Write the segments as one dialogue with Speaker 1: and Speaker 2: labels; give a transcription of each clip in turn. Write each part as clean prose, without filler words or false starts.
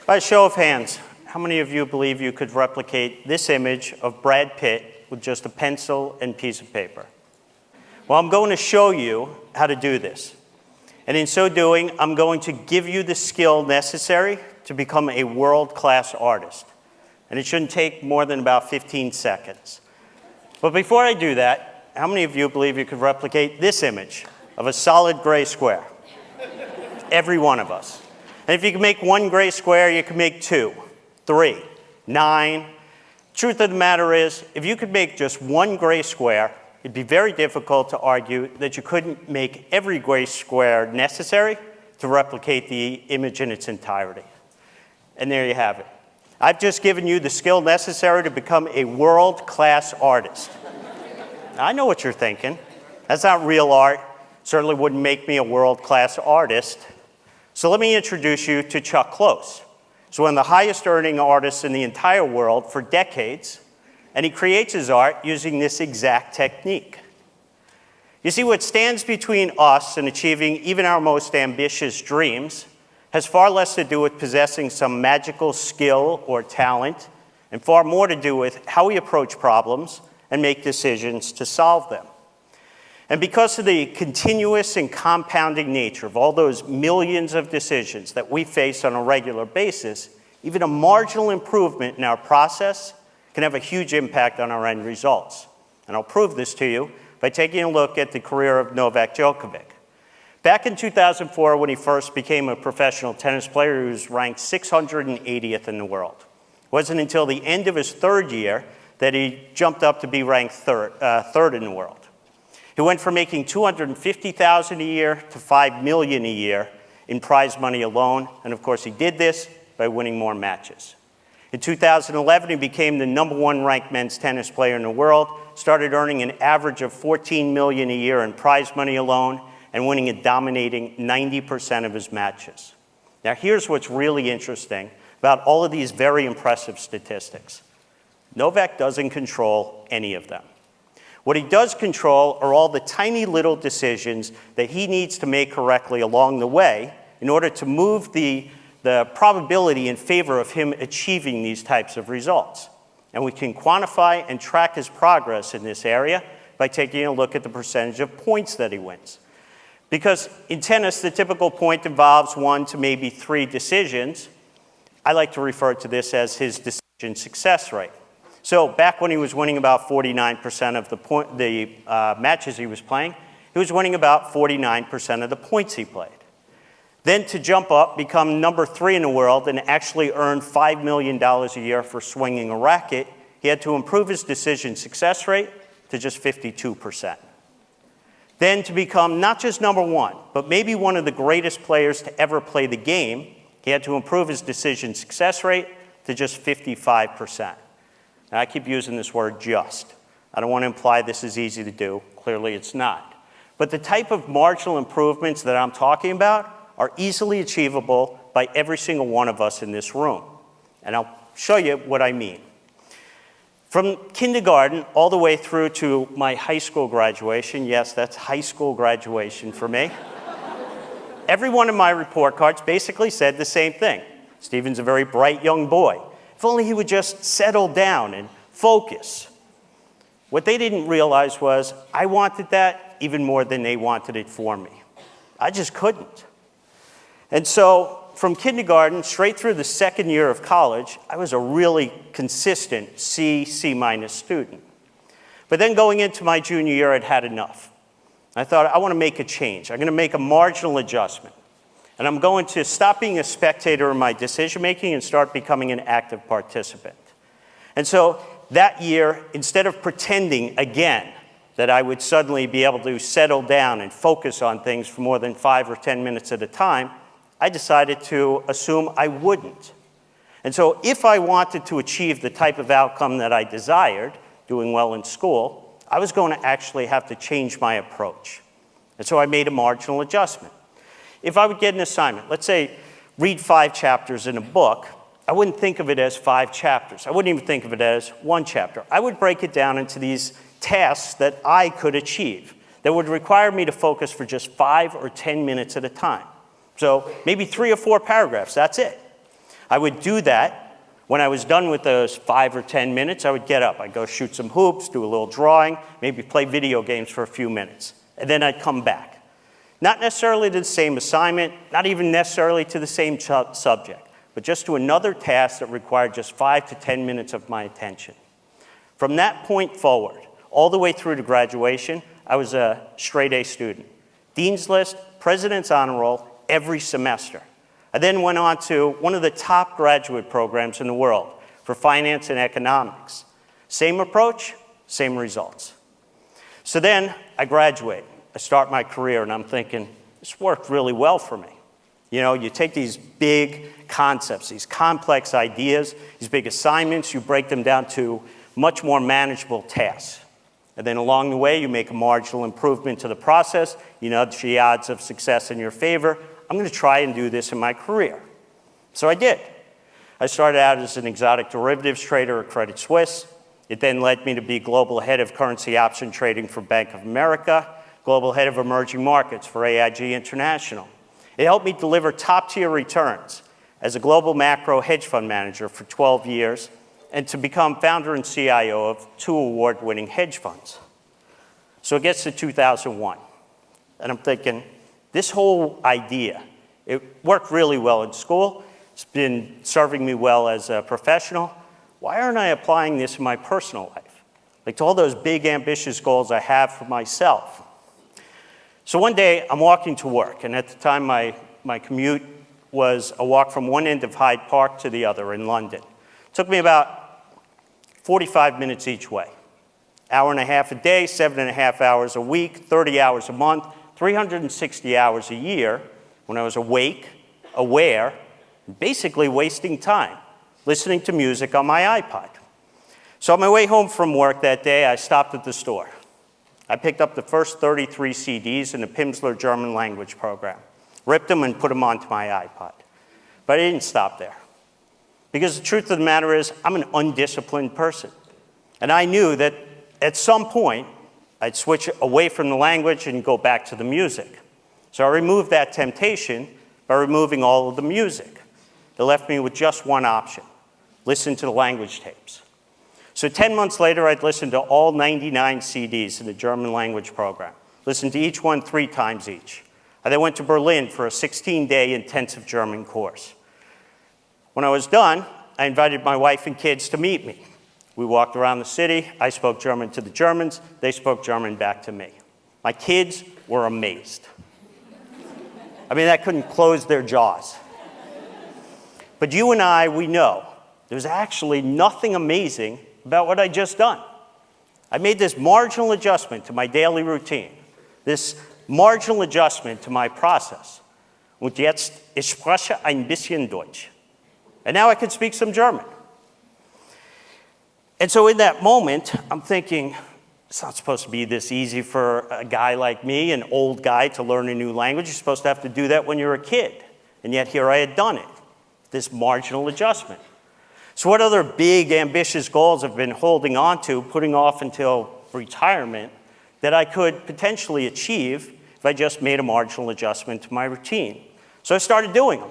Speaker 1: By a show of hands, how many of you believe you could replicate this image of Brad Pitt with just a pencil and piece of paper? Well, I'm going to show you how to do this. And in so doing, I'm going to give you the skill necessary to become a world-class artist. And it shouldn't take more than about 15 seconds. But before I do that, how many of you believe you could replicate this image of a solid gray square? Every one of us. And if you can make one gray square, you can make 2, 3, 9. Truth of the matter is, if you could make just one gray square, it'd be very difficult to argue that you couldn't make every gray square necessary to replicate the image in its entirety. And there you have it. I've just given you the skill necessary to become a world-class artist. Now, I know what you're thinking. That's not real art. Certainly wouldn't make me a world-class artist. So let me introduce you to Chuck Close. He's one of the highest earning artists in the entire world for decades, and he creates his art using this exact technique. You see, what stands between us and achieving even our most ambitious dreams has far less to do with possessing some magical skill or talent, and far more to do with how we approach problems and make decisions to solve them. And because of the continuous and compounding nature of all those millions of decisions that we face on a regular basis, even a marginal improvement in our process can have a huge impact on our end results. And I'll prove this to you by taking a look at the career of Novak Djokovic. Back in 2004, when he first became a professional tennis player, he was ranked 680th in the world. It wasn't until the end of his third year that he jumped up to be ranked third in the world. He went from making $250,000 a year to $5 million a year in prize money alone, and of course he did this by winning more matches. In 2011, he became the #1 ranked men's tennis player in the world, started earning an average of $14 million a year in prize money alone, and winning a dominating 90% of his matches. Now here's what's really interesting about all of these very impressive statistics. Novak doesn't control any of them. What he does control are all the tiny little decisions that he needs to make correctly along the way in order to move the probability in favor of him achieving these types of results. And we can quantify and track his progress in this area by taking a look at the percentage of points that he wins. Because in tennis, the typical point involves 1 to maybe 3 decisions. I like to refer to this as his decision success rate. So back when he was winning about 49% of the matches he was playing, he was winning about 49% of the points he played. Then to jump up, become #3 in the world, and actually earn $5 million a year for swinging a racket, he had to improve his decision success rate to just 52%. Then to become not just #1, but maybe one of the greatest players to ever play the game, he had to improve his decision success rate to just 55%. Now, I keep using this word just. I don't want to imply this is easy to do. Clearly, it's not. But the type of marginal improvements that I'm talking about are easily achievable by every single one of us in this room. And I'll show you what I mean. From kindergarten all the way through to my high school graduation, yes, that's high school graduation for me, every one of my report cards basically said the same thing. Stephen's a very bright young boy. If only he would just settle down and focus. What they didn't realize was I wanted that even more than they wanted it for me. I just couldn't. And so from kindergarten straight through the second year of college, I was a really consistent C minus student. But then going into my junior year, I'd had enough. I thought, I want to make a change. I'm going to make a marginal adjustment. And I'm going to stop being a spectator in my decision-making and start becoming an active participant. And so that year, instead of pretending again that I would suddenly be able to settle down and focus on things for more than 5 or 10 minutes at a time, I decided to assume I wouldn't. And so if I wanted to achieve the type of outcome that I desired, doing well in school, I was going to actually have to change my approach. And so I made a marginal adjustment. If I would get an assignment, let's say read 5 chapters in a book, I wouldn't think of it as 5 chapters. I wouldn't even think of it as 1 chapter. I would break it down into these tasks that I could achieve that would require me to focus for just 5 or 10 minutes at a time. So maybe 3 or 4 paragraphs, that's it. I would do that. When I was done with those 5 or 10 minutes, I would get up. I'd go shoot some hoops, do a little drawing, maybe play video games for a few minutes. And then I'd come back. Not necessarily to the same assignment, not even necessarily to the same subject, but just to another task that required just 5 to 10 minutes of my attention. From that point forward, all the way through to graduation, I was a straight A student. Dean's List, President's Honor Roll, every semester. I then went on to one of the top graduate programs in the world for finance and economics. Same approach, same results. So then I graduate. I start my career, and I'm thinking, this worked really well for me. You know, you take these big concepts, these complex ideas, these big assignments, you break them down to much more manageable tasks. And then along the way, you make a marginal improvement to the process, you nudge the odds of success in your favor. I'm going to try and do this in my career. So I did. I started out as an exotic derivatives trader at Credit Suisse. It then led me to be global head of currency option trading for Bank of America, global head of emerging markets for AIG International. It helped me deliver top-tier returns as a global macro hedge fund manager for 12 years and to become founder and CIO of 2 award-winning hedge funds. So it gets to 2001, and I'm thinking, this whole idea, it worked really well in school. It's been serving me well as a professional. Why aren't I applying this in my personal life? Like to all those big, ambitious goals I have for myself. So one day, I'm walking to work, and at the time, my commute was a walk from one end of Hyde Park to the other in London. It took me about 45 minutes each way. Hour and a half a day, 7.5 hours a week, 30 hours a month, 360 hours a year when I was awake, aware, basically wasting time, listening to music on my iPod. So on my way home from work that day, I stopped at the store. I picked up the first 33 CDs in the Pimsleur German language program, ripped them and put them onto my iPod. But I didn't stop there. Because the truth of the matter is, I'm an undisciplined person. And I knew that at some point, I'd switch away from the language and go back to the music. So I removed that temptation by removing all of the music. It left me with just one option: listen to the language tapes. So 10 months later, I'd listened to all 99 CDs in the German language program, listened to each one 3 times each. I then went to Berlin for a 16-day intensive German course. When I was done, I invited my wife and kids to meet me. We walked around the city. I spoke German to the Germans. They spoke German back to me. My kids were amazed. I mean, I couldn't close their jaws. But you and I, we know there's actually nothing amazing about what I just done. I made this marginal adjustment to my daily routine, this marginal adjustment to my process. Und jetzt, ich spreche ein bisschen Deutsch. And now I can speak some German. And so in that moment, I'm thinking, it's not supposed to be this easy for a guy like me, an old guy, to learn a new language. You're supposed to have to do that when you're a kid. And yet here I had done it, this marginal adjustment. So what other big, ambitious goals I've been holding on to, putting off until retirement, that I could potentially achieve if I just made a marginal adjustment to my routine? So I started doing them.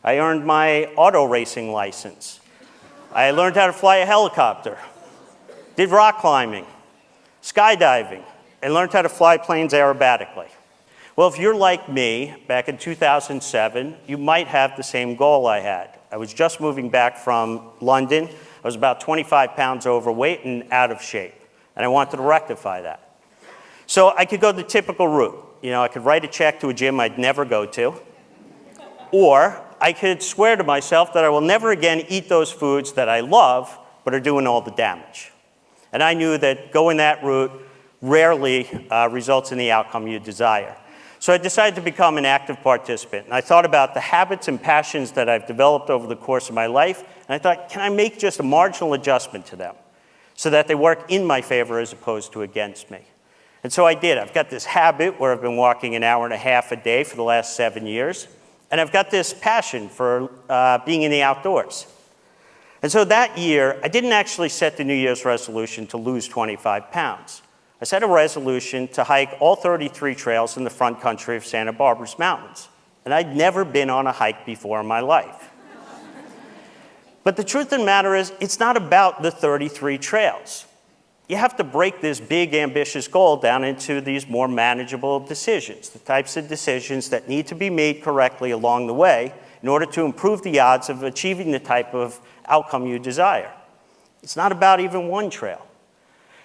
Speaker 1: I earned my auto racing license. I learned how to fly a helicopter, did rock climbing, skydiving, and learned how to fly planes aerobatically. Well, if you're like me, back in 2007, you might have the same goal I had. I was just moving back from London. I was about 25 pounds overweight and out of shape, and I wanted to rectify that. So I could go the typical route. You know, I could write a check to a gym I'd never go to, or I could swear to myself that I will never again eat those foods that I love but are doing all the damage. And I knew that going that route rarely results in the outcome you desire. So I decided to become an active participant. And I thought about the habits and passions that I've developed over the course of my life. And I thought, can I make just a marginal adjustment to them so that they work in my favor as opposed to against me? And so I did. I've got this habit where I've been walking an hour and a half a day for the last 7 years. And I've got this passion for being in the outdoors. And so that year, I didn't actually set the New Year's resolution to lose 25 pounds. I set a resolution to hike all 33 trails in the front country of Santa Barbara's mountains. And I'd never been on a hike before in my life. But the truth of the matter is, it's not about the 33 trails. You have to break this big, ambitious goal down into these more manageable decisions, the types of decisions that need to be made correctly along the way in order to improve the odds of achieving the type of outcome you desire. It's not about even one trail.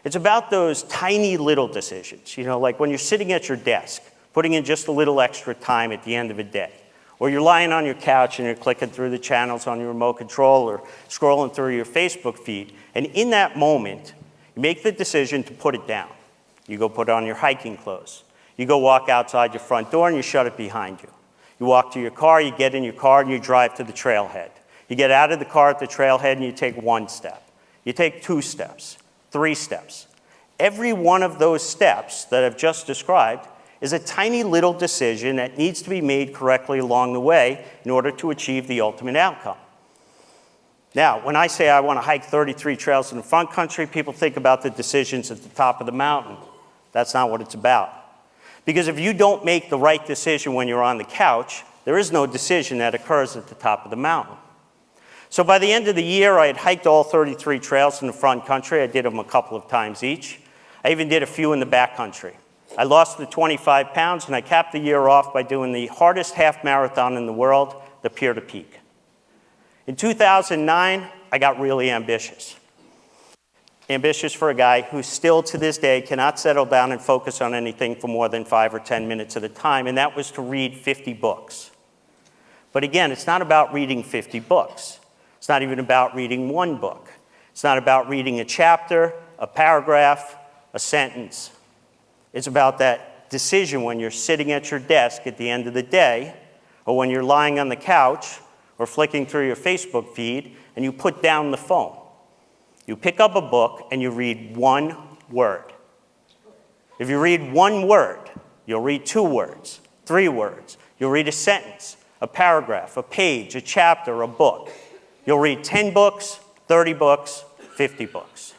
Speaker 1: It's about those tiny little decisions, like when you're sitting at your desk, putting in just a little extra time at the end of a day. Or you're lying on your couch and you're clicking through the channels on your remote control or scrolling through your Facebook feed. And in that moment, you make the decision to put it down. You go put on your hiking clothes. You go walk outside your front door and you shut it behind you. You walk to your car, you get in your car, and you drive to the trailhead. You get out of the car at the trailhead and you take one step. You take 2 steps, 3 steps. Every one of those steps that I've just described is a tiny little decision that needs to be made correctly along the way in order to achieve the ultimate outcome. Now, when I say I want to hike 33 trails in the front country, people think about the decisions at the top of the mountain. That's not what it's about. Because if you don't make the right decision when you're on the couch, there is no decision that occurs at the top of the mountain. So by the end of the year, I had hiked all 33 trails in the front country. I did them a couple of times each. I even did a few in the back country. I lost the 25 pounds, and I capped the year off by doing the hardest half marathon in the world, the Pier to Peak. In 2009, I got really ambitious. Ambitious for a guy who still to this day cannot settle down and focus on anything for more than 5 or 10 minutes at a time, and that was to read 50 books. But again, it's not about reading 50 books. It's not even about reading one book. It's not about reading a chapter, a paragraph, a sentence. It's about that decision when you're sitting at your desk at the end of the day, or when you're lying on the couch, or flicking through your Facebook feed, and you put down the phone. You pick up a book and you read one word. If you read one word, you'll read 2 words, 3 words. You'll read a sentence, a paragraph, a page, a chapter, a book. You'll read 10 books, 30 books, 50 books.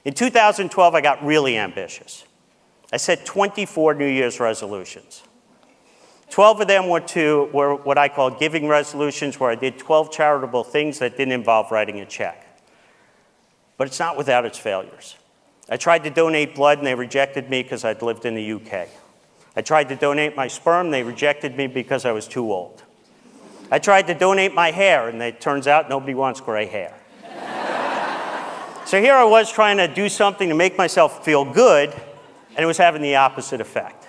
Speaker 1: In 2012, I got really ambitious. I set 24 New Year's resolutions. 12 of them were what I call giving resolutions, where I did 12 charitable things that didn't involve writing a check. But it's not without its failures. I tried to donate blood, and they rejected me because I'd lived in the UK. I tried to donate my sperm, they rejected me because I was too old. I tried to donate my hair, and it turns out nobody wants gray hair. So here I was trying to do something to make myself feel good, and it was having the opposite effect.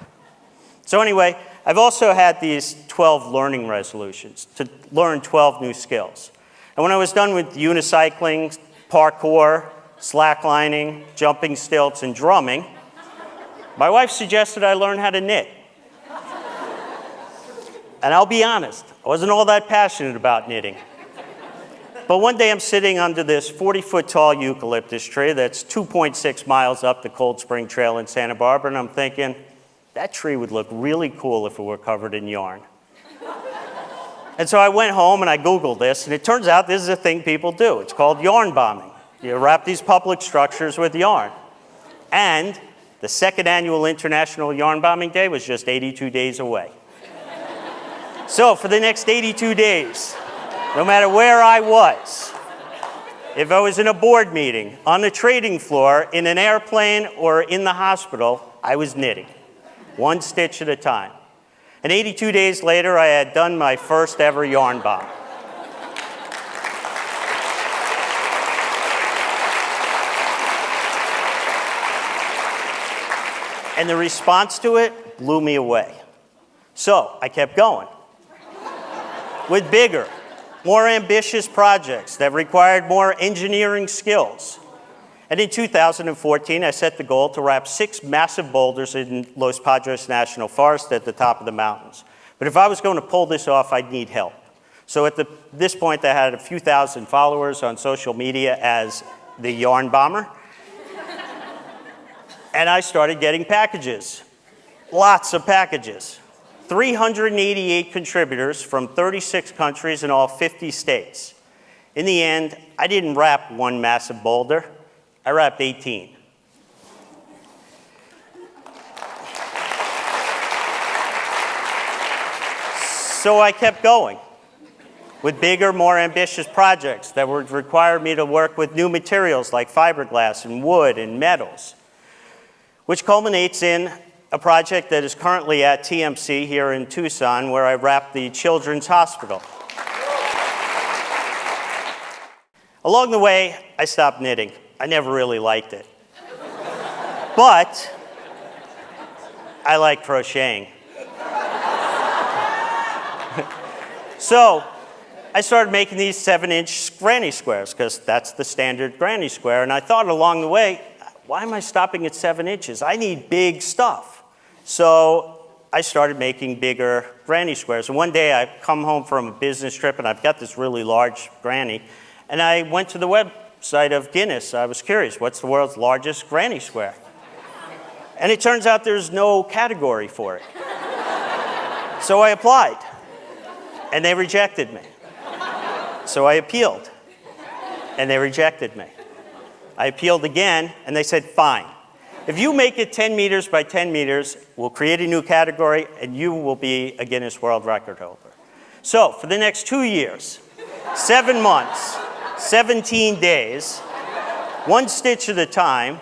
Speaker 1: So anyway, I've also had these 12 learning resolutions to learn 12 new skills. And when I was done with unicycling, parkour, slacklining, jumping stilts, and drumming, my wife suggested I learn how to knit. And I'll be honest, I wasn't all that passionate about knitting. But one day I'm sitting under this 40-foot tall eucalyptus tree that's 2.6 miles up the Cold Spring Trail in Santa Barbara, and I'm thinking, that tree would look really cool if it were covered in yarn. And so I went home and I Googled this, and it turns out this is a thing people do. It's called yarn bombing. You wrap these public structures with yarn. And the 2nd annual International Yarn Bombing Day was just 82 days away. So for the next 82 days, no matter where I was, if I was in a board meeting, on the trading floor, in an airplane, or in the hospital, I was knitting, 1 stitch at a time. And 82 days later, I had done my first ever yarn bomb. And the response to it blew me away. So I kept going with bigger, more ambitious projects that required more engineering skills. And in 2014, I set the goal to wrap 6 massive boulders in Los Padres National Forest at the top of the mountains. But if I was going to pull this off, I'd need help. So at this point, I had a few thousand followers on social media as the yarn bomber. And I started getting packages, lots of packages. 388 contributors from 36 countries in all 50 states. In the end, I didn't wrap 1 massive boulder, I wrapped 18. So I kept going. with bigger, more ambitious projects that would require me to work with new materials like fiberglass and wood and metals, which culminates in a project that is currently at TMC here in Tucson, where I wrap the Children's Hospital. Along the way, I stopped knitting. I never really liked it. But I like crocheting. So I started making these 7-inch granny squares, because that's the standard granny square. And I thought along the way, why am I stopping at 7 inches? I need big stuff. So I started making bigger granny squares. And one day I come home from a business trip, and I've got this really large granny. And I went to the website of Guinness. I was curious, what's the world's largest granny square? And it turns out there's no category for it. So I applied, and they rejected me. So I appealed, and they rejected me. I appealed again, and they said, fine. If you make it 10 meters by 10 meters, we'll create a new category, and you will be a Guinness World Record holder. So for the next 2 years, 7 months, 17 days, 1 stitch at a time,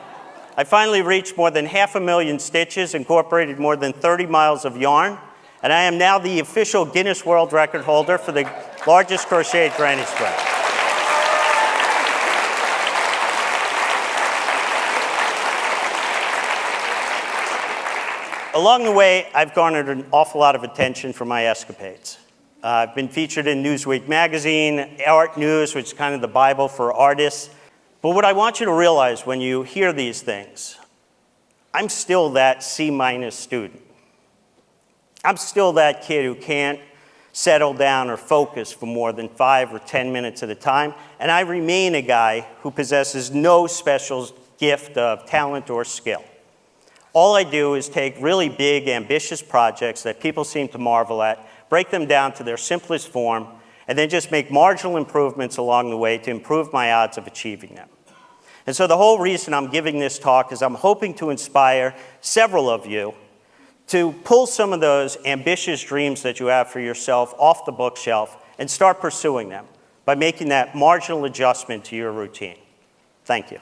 Speaker 1: I finally reached more than 500,000 stitches, incorporated more than 30 miles of yarn, and I am now the official Guinness World Record holder for the largest crocheted granny square. Along the way, I've garnered an awful lot of attention for my escapades. I've been featured in Newsweek magazine, Art News, which is kind of the Bible for artists. But what I want you to realize when you hear these things, I'm still that C- student. I'm still that kid who can't settle down or focus for more than 5 or 10 minutes at a time. And I remain a guy who possesses no special gift of talent or skill. All I do is take really big, ambitious projects that people seem to marvel at, break them down to their simplest form, and then just make marginal improvements along the way to improve my odds of achieving them. And so the whole reason I'm giving this talk is I'm hoping to inspire several of you to pull some of those ambitious dreams that you have for yourself off the bookshelf and start pursuing them by making that marginal adjustment to your routine. Thank you.